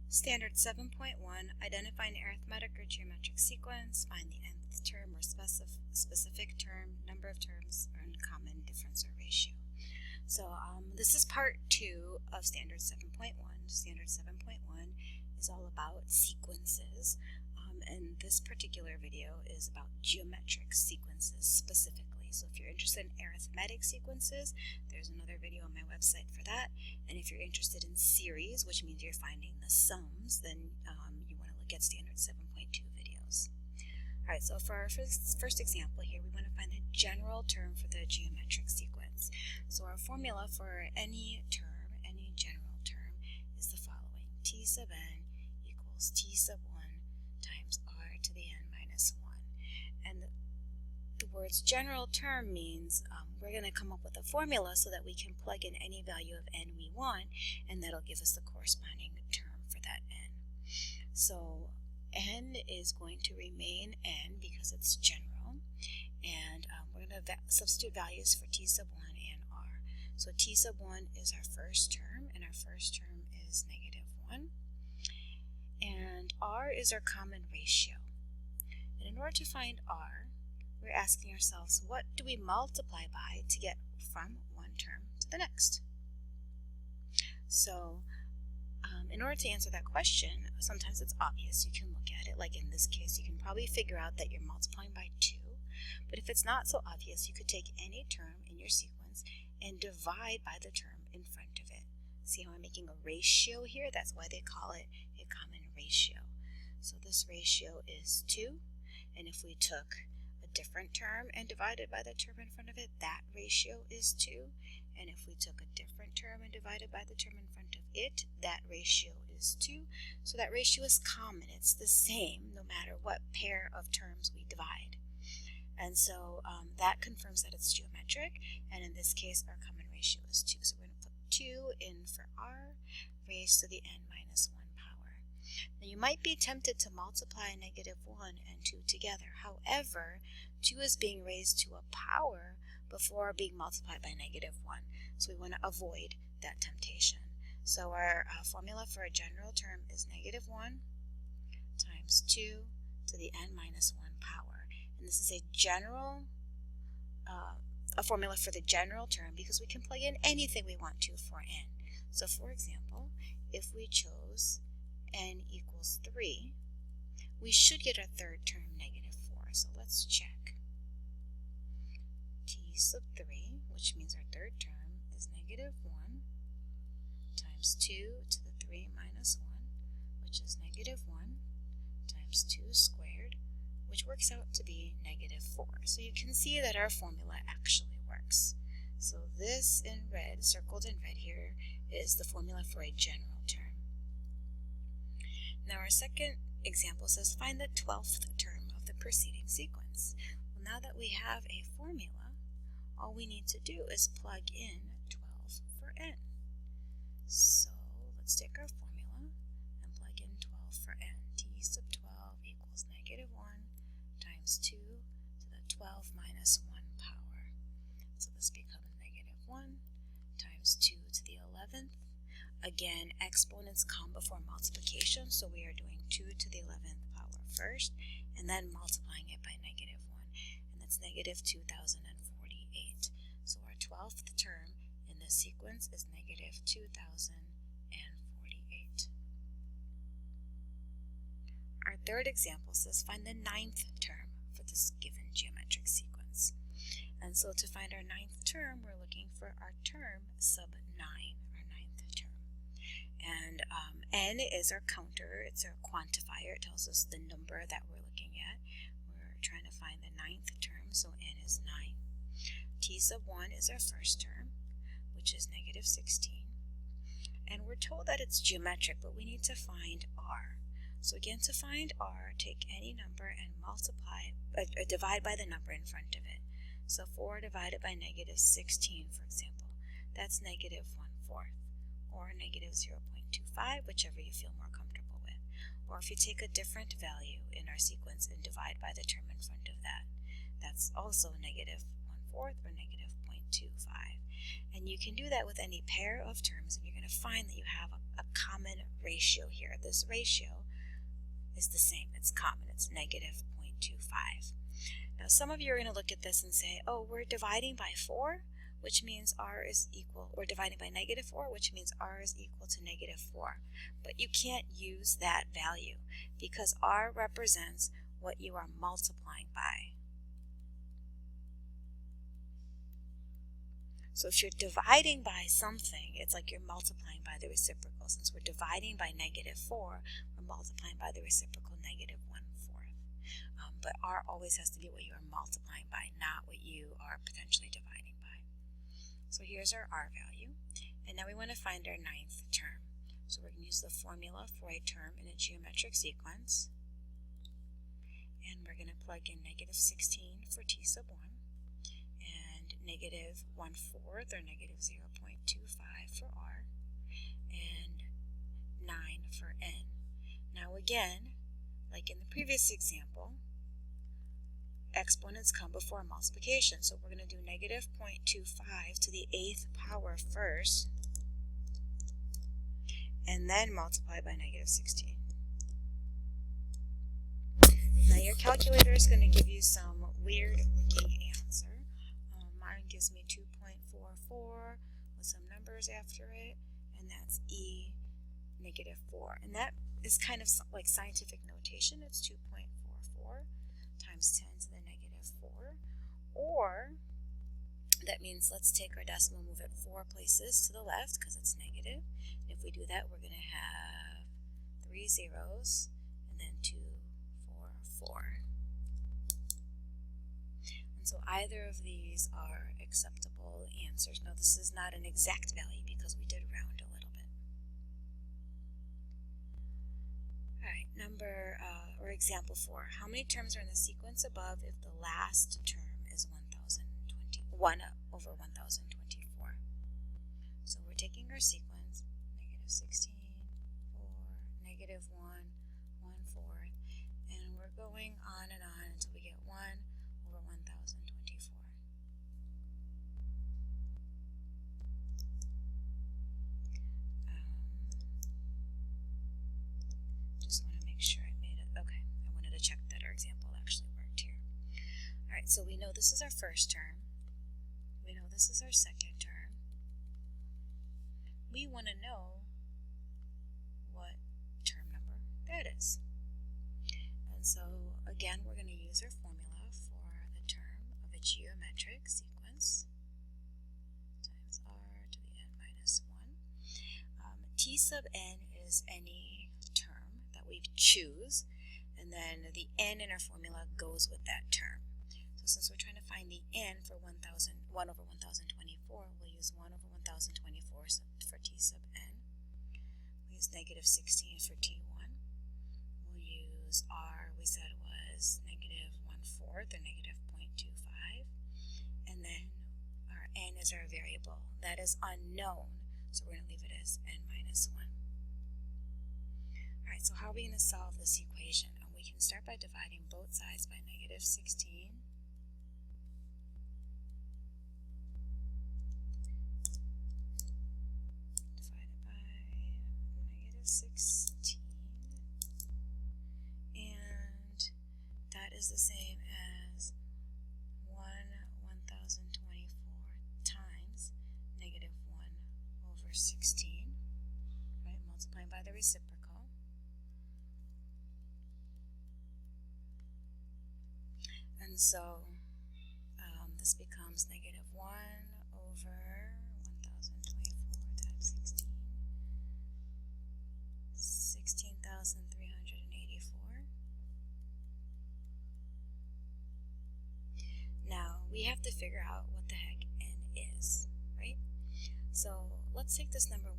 Standard 7.1, identify an arithmetic or geometric sequence, find the nth term or specific term, number of terms, or common difference or ratio. So this is part 2 of Standard 7.1. Standard 7.1 is all about sequences, and this particular video is about geometric sequences specifically. So if you're interested in arithmetic sequences, there's another video on my website for that. And if you're interested in series, which means you're finding the sums, then you want to look at Standard 7.2 videos. Alright, so for our first example here, we want to find the general term for the geometric sequence. So our formula for any term, any general term, is the following. T sub n equals T sub 1 times r to the n minus 1. And the words general term means we're going to come up with a formula so that we can plug in any value of n we want, and that'll give us the corresponding term for that n. So n is going to remain n because it's general, and we're going to substitute values for t sub 1 and r. So t sub 1 is our first term, and our first term is negative 1. And r is our common ratio. And in order to find r, we're asking ourselves, what do we multiply by to get from one term to the next? So in order to answer that question, sometimes it's obvious. You can look at it, like in this case, you can probably figure out that you're multiplying by 2. But if it's not so obvious, you could take any term in your sequence and divide by the term in front of it. See how I'm making a ratio here? That's why they call it a common ratio. So this ratio is 2, and if we took a different term and divided by the term in front of it, that ratio is 2. And if we took a different term and divided by the term in front of it, that ratio is 2. So that ratio is common. It's the same no matter what pair of terms we divide. And so that confirms that it's geometric, and in this case our common ratio is 2. So we're going to put 2 in for r raised to the n minus 1 power. Now you might be tempted to multiply negative 1 and 2 together. However, 2 is being raised to a power before being multiplied by negative 1. So we want to avoid that temptation. So our formula for a general term is negative 1 times 2 to the n minus 1 power. And this is a general a formula for the general term because we can plug in anything we want to for n. So for example, if we chose n equals 3, we should get our third term negative 4. So let's check. T sub 3, which means our third term, is negative 1 times 2 to the 3 minus 1, which is negative 1 times 2 squared, which works out to be negative 4. So you can see that our formula actually works. So this in red, circled in red here, is the formula for a general term. Now our second example says find the 12th term of the preceding sequence. Well, now that we have a formula, all we need to do is plug in 12 for n. So let's take our formula and plug in 12 for n. T sub 12 equals negative 1 times 2 to the 12 minus 1 power. So this becomes negative 1 times 2 to the 11th. Again, exponents come before multiplication, so we are doing 2 to the 11th power first, and then multiplying it by negative 1, and that's negative 2048. So our 12th term in this sequence is negative 2048. Our third example says find the 9th term for this given geometric sequence. And so to find our 9th term, we're looking for our term sub 9, our 9th term. And n is our counter, it's our quantifier, it tells us the number that we're looking at. We're trying to find the 9th term, so n is 9. T sub 1 is our first term, which is negative 16. And we're told that it's geometric, but we need to find r. So again, to find r, take any number and divide by the number in front of it. So 4 divided by negative 16, for example, that's negative 1/4, or negative 0.25, whichever you feel more comfortable with. Or if you take a different value in our sequence and divide by the term in front of that, that's also negative 1/4 or negative 0.25. And you can do that with any pair of terms, and you're going to find that you have a common ratio here. This ratio is the same. It's common. It's negative 0.25. Now some of you are going to look at this and say, oh, we're dividing by 4, which means r is equal, we're dividing by negative 4, which means r is equal to negative 4. But you can't use that value because r represents what you are multiplying by. So if you're dividing by something, it's like you're multiplying by the reciprocal. Since we're dividing by negative 4, we're multiplying by the reciprocal negative 1/4. But r always has to be what you are multiplying by, not what you are potentially dividing by. So here's our r value. And now we want to find our 9th term. So we're going to use the formula for a term in a geometric sequence. And we're going to plug in negative 16 for t sub 1. Negative 1/4 or negative 0.25 for r, and 9 for n. Now again, like in the previous example, exponents come before multiplication. So we're going to do negative 0.25 to the 8th power first, and then multiply by negative 16. Now your calculator is going to give you some weird looking answer. Mine gives me 2.44 with some numbers after it, and that's e negative 4. And that is kind of like scientific notation. It's 2.44 times 10 to the negative 4. Or that means let's take our decimal, move it 4 places to the left because it's negative. And if we do that, we're going to have 3 zeros and then 2, 4, 4. So either of these are acceptable answers. Now this is not an exact value because we did round a little bit. Alright, example 4. How many terms are in the sequence above if the last term is 1 over 1024? So we're taking our sequence, negative 16, 4, negative 1, 1/4, and we're going on and on until we get 1 over 1024. Just want to make sure I made it. Okay, I wanted to check that our example actually worked here. Alright, so we know this is our first term. We know this is our second term. We want to know what term number that is. And so again, we're going to use our formula for the term of a geometric sequence times r to the n minus 1. T sub n is any term that we choose, and then the n in our formula goes with that term. So since we're trying to find the n for 1 over 1024, we'll use 1 over 1024 for t sub n. We'll use negative 16 for t1. We'll use r, we said was negative 1/4 or negative 0.25. And then our n is our variable. That is unknown, so we're going to leave it as n minus 1. Alright, so how are we going to solve this equation? And we can start by dividing both sides by negative 16. Divided by negative 16. And that is the same as 1024 times negative 1 over 16. Right, multiplying by the reciprocal. And so this becomes negative 1 over 1024 times 16, 16,384. Now we have to figure out what the heck n is, right? So let's take this number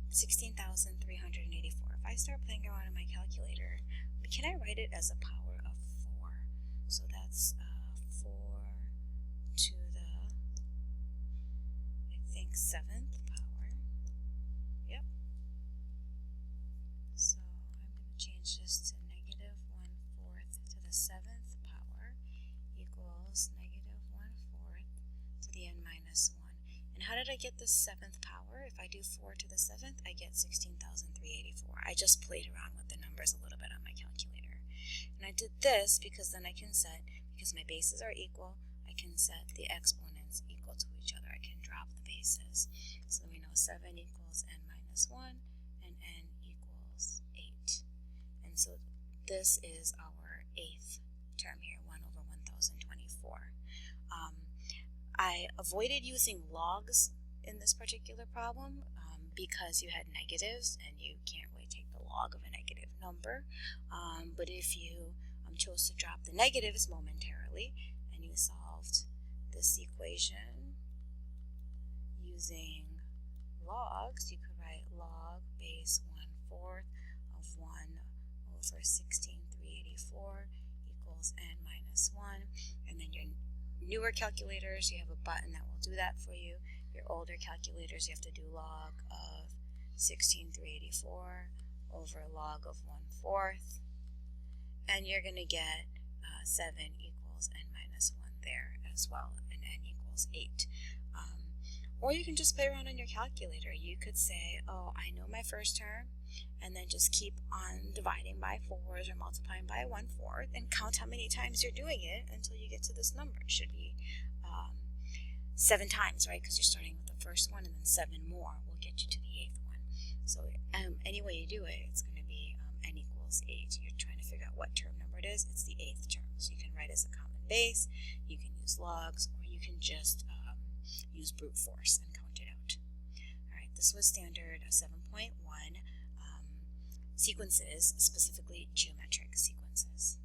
16,384. If I start playing around in my calculator, can I write it as a power of 4? So that's 4 to the, I think, 7th power. Yep. So I'm going to change this to negative 1/4 to the 7th power equals negative 1/4 to the n minus 1. And how did did I get this 7th power? If I do 4 to the 7th, I get 16,384. I just played around with the numbers a little bit on my calculator. And I did this because then I can set, because my bases are equal, I can set the exponents equal to each other. I can drop the bases. So we know 7 equals n minus 1 and n equals 8. And so this is our 8th term here, 1 over 1024. I avoided using logs in this particular problem because you had negatives and you can't really take the log of a negative number. But if you chose to drop the negatives momentarily and you solved this equation using logs, you could write log base 1/4 of 1 over 16,384 equals n minus 1. And then your newer calculators, you have a button that will do that for you. Your older calculators, you have to do log of 16,384 over log of 1/4. And you're going to get 7 equals n minus 1 there as well, and n equals 8. Or you can just play around on your calculator. You could say, oh, I know my first term, and then just keep on dividing by 4s or multiplying by 1/4 and count how many times you're doing it until you get to this number. It should be 7 times, right? Because you're starting with the first one, and then 7 more will get you to the 8th one. So any way you do it, it's going to be n equals 8. You're trying to figure out what term number it is. It's the 8th term. So you can write as a common base, you can use logs, or you can just use brute force and count it out. Alright, this was standard 7.1 sequences, specifically geometric sequences.